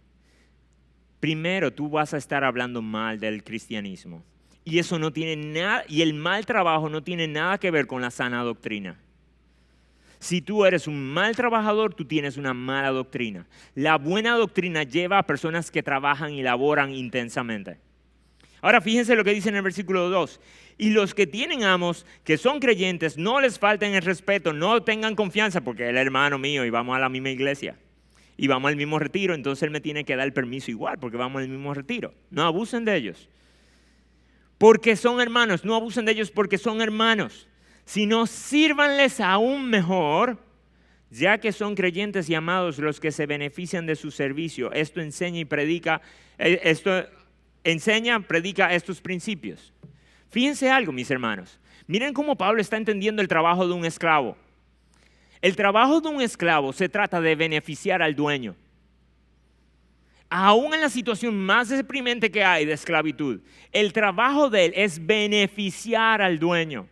primero tú vas a estar hablando mal del cristianismo. Y eso no tiene nada, y el mal trabajo no tiene nada que ver con la sana doctrina. Si tú eres un mal trabajador, tú tienes una mala doctrina. La buena doctrina lleva a personas que trabajan y laboran intensamente. Ahora fíjense lo que dice en el versículo 2. Y los que tienen amos, que son creyentes, no les falten el respeto, no tengan confianza, porque él es hermano mío y vamos a la misma iglesia. Y vamos al mismo retiro, entonces él me tiene que dar el permiso igual, porque vamos al mismo retiro. No abusen de ellos. Porque son hermanos, no abusen de ellos porque son hermanos, sino sírvanles aún mejor, ya que son creyentes y amados los que se benefician de su servicio. Esto predica estos principios. Fíjense algo, mis hermanos. Miren cómo Pablo está entendiendo el trabajo de un esclavo. El trabajo de un esclavo se trata de beneficiar al dueño. Aún en la situación más deprimente que hay de esclavitud, el trabajo de él es beneficiar al dueño.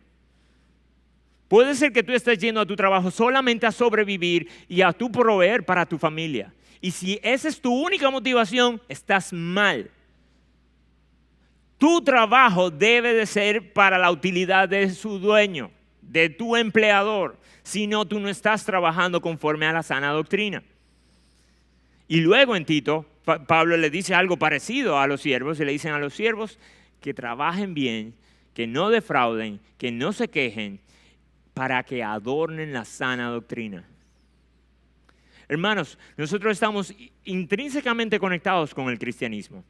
Puede ser que tú estés yendo a tu trabajo solamente a sobrevivir y a tu proveer para tu familia. Y si esa es tu única motivación, estás mal. Tu trabajo debe de ser para la utilidad de su dueño, de tu empleador. Si no, tú no estás trabajando conforme a la sana doctrina. Y luego en Tito, Pablo le dice algo parecido a los siervos, y le dicen a los siervos que trabajen bien, que no defrauden, que no se quejen, para que adornen la sana doctrina. Hermanos, nosotros estamos intrínsecamente conectados con el cristianismo.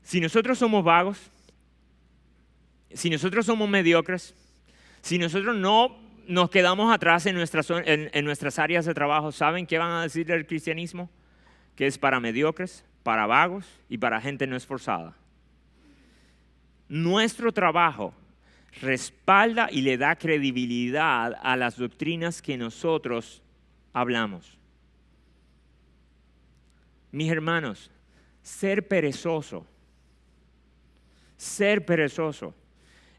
Si nosotros somos vagos, si nosotros somos mediocres, si nosotros no nos quedamos atrás en nuestras áreas de trabajo, ¿saben qué van a decir del cristianismo? Que es para mediocres, para vagos y para gente no esforzada. Nuestro trabajo respalda y le da credibilidad a las doctrinas que nosotros hablamos. Mis hermanos, ser perezoso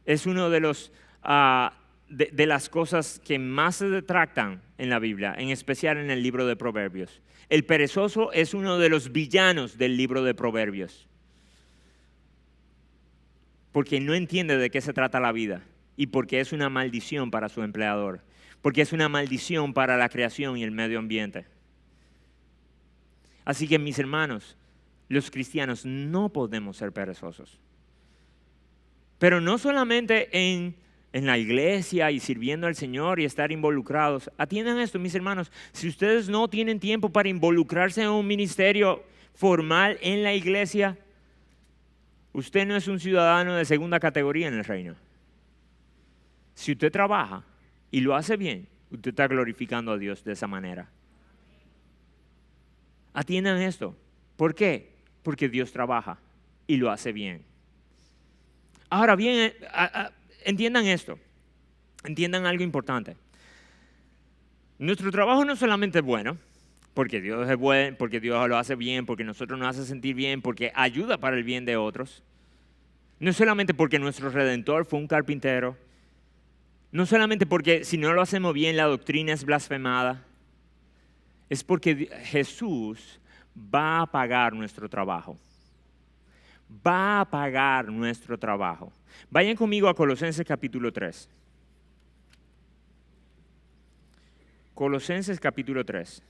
es uno de las cosas que más se detractan en la Biblia, en especial en el libro de Proverbios. El perezoso es uno de los villanos del libro de Proverbios, porque no entiende de qué se trata la vida y porque es una maldición para su empleador, porque es una maldición para la creación y el medio ambiente. Así que mis hermanos, los cristianos no podemos ser perezosos. Pero no solamente en la iglesia y sirviendo al Señor y estar involucrados. Atiendan esto, mis hermanos. Si ustedes no tienen tiempo para involucrarse en un ministerio formal en la iglesia, usted no es un ciudadano de segunda categoría en el reino. Si usted trabaja y lo hace bien, usted está glorificando a Dios de esa manera. Atiendan esto. ¿Por qué? Porque Dios trabaja y lo hace bien. Ahora bien, entiendan esto. Entiendan algo importante. Nuestro trabajo no solamente es bueno, porque Dios es bueno, porque Dios lo hace bien, porque nosotros nos hace sentir bien, porque ayuda para el bien de otros. No solamente porque nuestro Redentor fue un carpintero. No solamente porque si no lo hacemos bien la doctrina es blasfemada. Es porque Jesús va a pagar nuestro trabajo. Va a pagar nuestro trabajo. Vayan conmigo a Colosenses capítulo 3. Colosenses capítulo 3.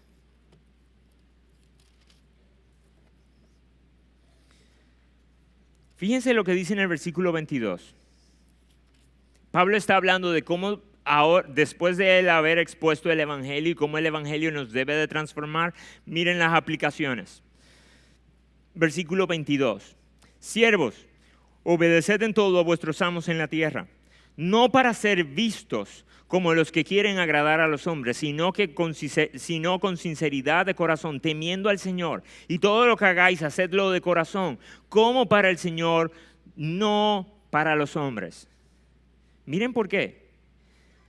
Fíjense lo que dice en el versículo 22. Pablo está hablando de cómo ahora, después de él haber expuesto el Evangelio y cómo el Evangelio nos debe de transformar, miren las aplicaciones. Versículo 22. Siervos, obedeced en todo a vuestros amos en la tierra, no para ser vistos como los que quieren agradar a los hombres, sino con sinceridad de corazón, temiendo al Señor. Y todo lo que hagáis, hacedlo de corazón, como para el Señor, no para los hombres. Miren por qué.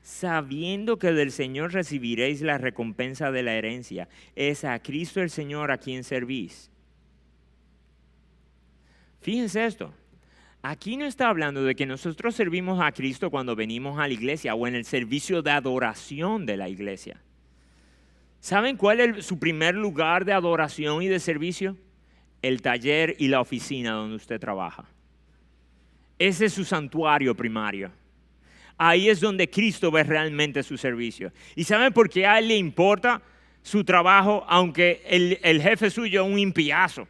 Sabiendo que del Señor recibiréis la recompensa de la herencia, es a Cristo el Señor a quien servís. Fíjense esto. Aquí no está hablando de que nosotros servimos a Cristo cuando venimos a la iglesia o en el servicio de adoración de la iglesia. ¿Saben cuál es su primer lugar de adoración y de servicio? El taller y la oficina donde usted trabaja. Ese es su santuario primario. Ahí es donde Cristo ve realmente su servicio. ¿Y saben por qué a él le importa su trabajo aunque el jefe suyo es un impiazo?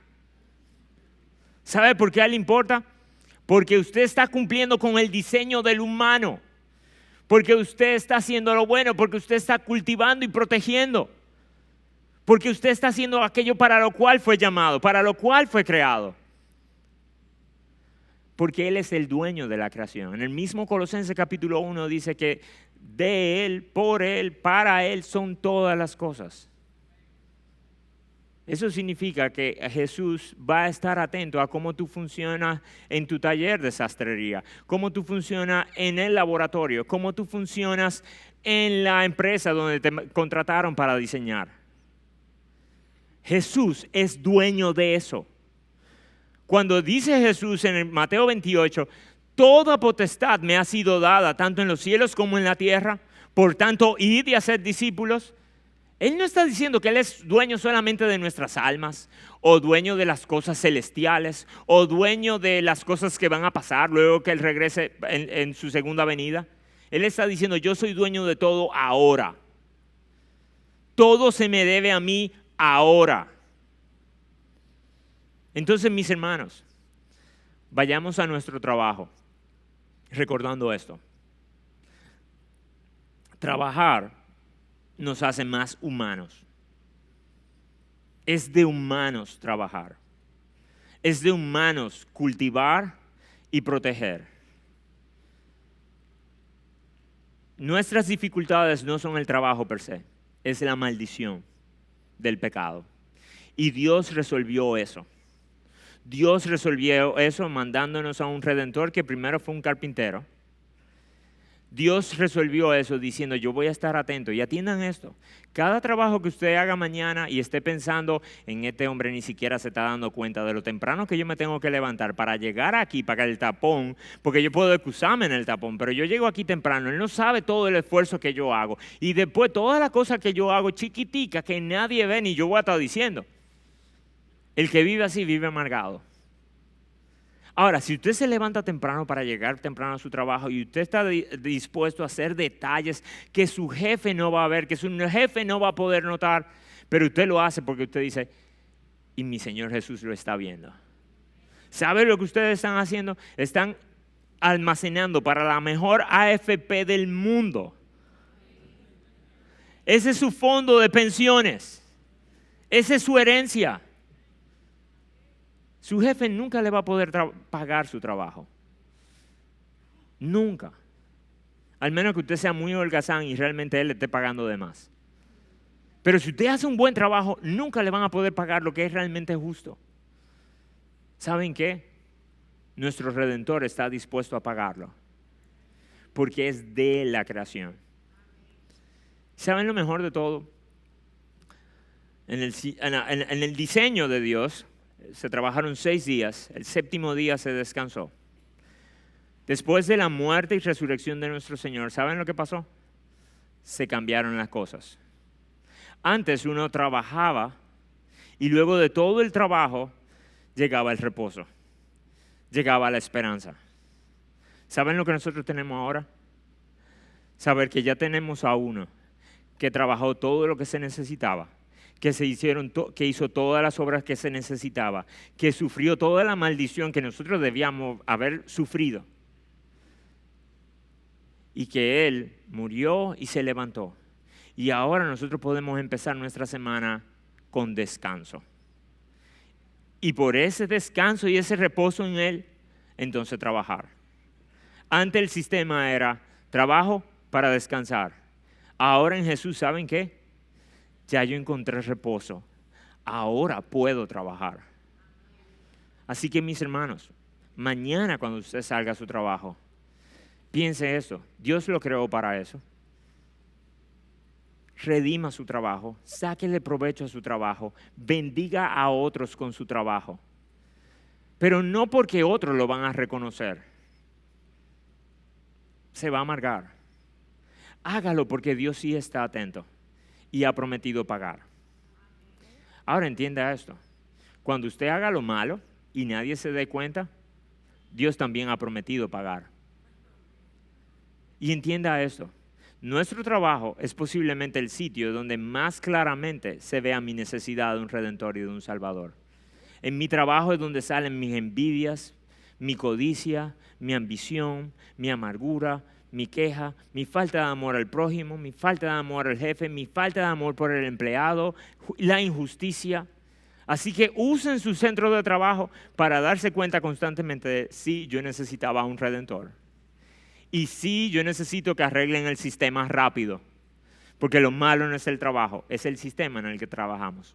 ¿Sabe por qué a él le importa? Porque usted está cumpliendo con el diseño del humano. Porque usted está haciendo lo bueno. Porque usted está cultivando y protegiendo. Porque usted está haciendo aquello para lo cual fue llamado, para lo cual fue creado. Porque Él es el dueño de la creación. En el mismo Colosenses capítulo 1 dice que de Él, por Él, para Él son todas las cosas. Eso significa que Jesús va a estar atento a cómo tú funcionas en tu taller de sastrería, cómo tú funcionas en el laboratorio, cómo tú funcionas en la empresa donde te contrataron para diseñar. Jesús es dueño de eso. Cuando dice Jesús en el Mateo 28, toda potestad me ha sido dada, tanto en los cielos como en la tierra, por tanto, id y haced discípulos. Él no está diciendo que Él es dueño solamente de nuestras almas, o dueño de las cosas celestiales, o dueño de las cosas que van a pasar luego que Él regrese en su segunda venida. Él está diciendo, yo soy dueño de todo ahora. Todo se me debe a mí ahora. Entonces, mis hermanos, vayamos a nuestro trabajo recordando esto. Trabajar nos hace más humanos. Es de humanos trabajar. Es de humanos cultivar y proteger. Nuestras dificultades no son el trabajo per se, es la maldición del pecado. Y Dios resolvió eso. Dios resolvió eso mandándonos a un redentor que primero fue un carpintero. Dios resolvió eso diciendo, yo voy a estar atento. Y atiendan esto, cada trabajo que usted haga mañana y esté pensando en este hombre ni siquiera se está dando cuenta de lo temprano que yo me tengo que levantar para llegar aquí, para el tapón, porque yo puedo excusarme en el tapón, pero yo llego aquí temprano, él no sabe todo el esfuerzo que yo hago. Y después todas las cosas que yo hago chiquiticas que nadie ve ni yo voy a estar diciendo. El que vive así vive amargado. Ahora, si usted se levanta temprano para llegar temprano a su trabajo y usted está dispuesto a hacer detalles que su jefe no va a ver, que su jefe no va a poder notar, pero usted lo hace porque usted dice, y mi Señor Jesús lo está viendo. ¿Sabe lo que ustedes están haciendo? Están almacenando para la mejor AFP del mundo. Ese es su fondo de pensiones. Esa es su herencia. Su jefe nunca le va a poder pagar su trabajo. Nunca. Al menos que usted sea muy holgazán y realmente él le esté pagando de más. Pero si usted hace un buen trabajo, nunca le van a poder pagar lo que es realmente justo. ¿Saben qué? Nuestro Redentor está dispuesto a pagarlo. Porque es de la creación. ¿Saben lo mejor de todo? En el diseño de Dios se trabajaron 6 días. El 7º día se descansó. Después de la muerte y resurrección de nuestro Señor, ¿saben lo que pasó? Se cambiaron las cosas. Antes uno trabajaba y luego de todo el trabajo llegaba el reposo, llegaba la esperanza. ¿Saben lo que nosotros tenemos ahora? Saber que ya tenemos a uno que trabajó todo lo que se necesitaba, que hizo todas las obras que se necesitaba, que sufrió toda la maldición que nosotros debíamos haber sufrido. Y que Él murió y se levantó. Y ahora nosotros podemos empezar nuestra semana con descanso. Y por ese descanso y ese reposo en Él, entonces trabajar. Antes el sistema era trabajo para descansar. Ahora en Jesús, ¿saben qué? Ya yo encontré reposo. Ahora puedo trabajar. Así que mis hermanos, mañana cuando usted salga a su trabajo, piense eso, Dios lo creó para eso. Redima su trabajo, sáquele provecho a su trabajo, bendiga a otros con su trabajo. Pero no porque otros lo van a reconocer. Se va a amargar. Hágalo porque Dios sí está atento y ha prometido pagar. Ahora entienda esto. Cuando usted haga lo malo y nadie se dé cuenta, Dios también ha prometido pagar. Y entienda esto, nuestro trabajo es posiblemente el sitio donde más claramente se vea mi necesidad de un Redentor y de un Salvador. En mi trabajo es donde salen mis envidias, mi codicia, mi ambición, mi amargura, mi queja, mi falta de amor al prójimo, mi falta de amor al jefe, mi falta de amor por el empleado, la injusticia. Así que usen su centro de trabajo para darse cuenta constantemente de si yo necesitaba un Redentor. Y sí, yo necesito que arreglen el sistema rápido, porque lo malo no es el trabajo, es el sistema en el que trabajamos.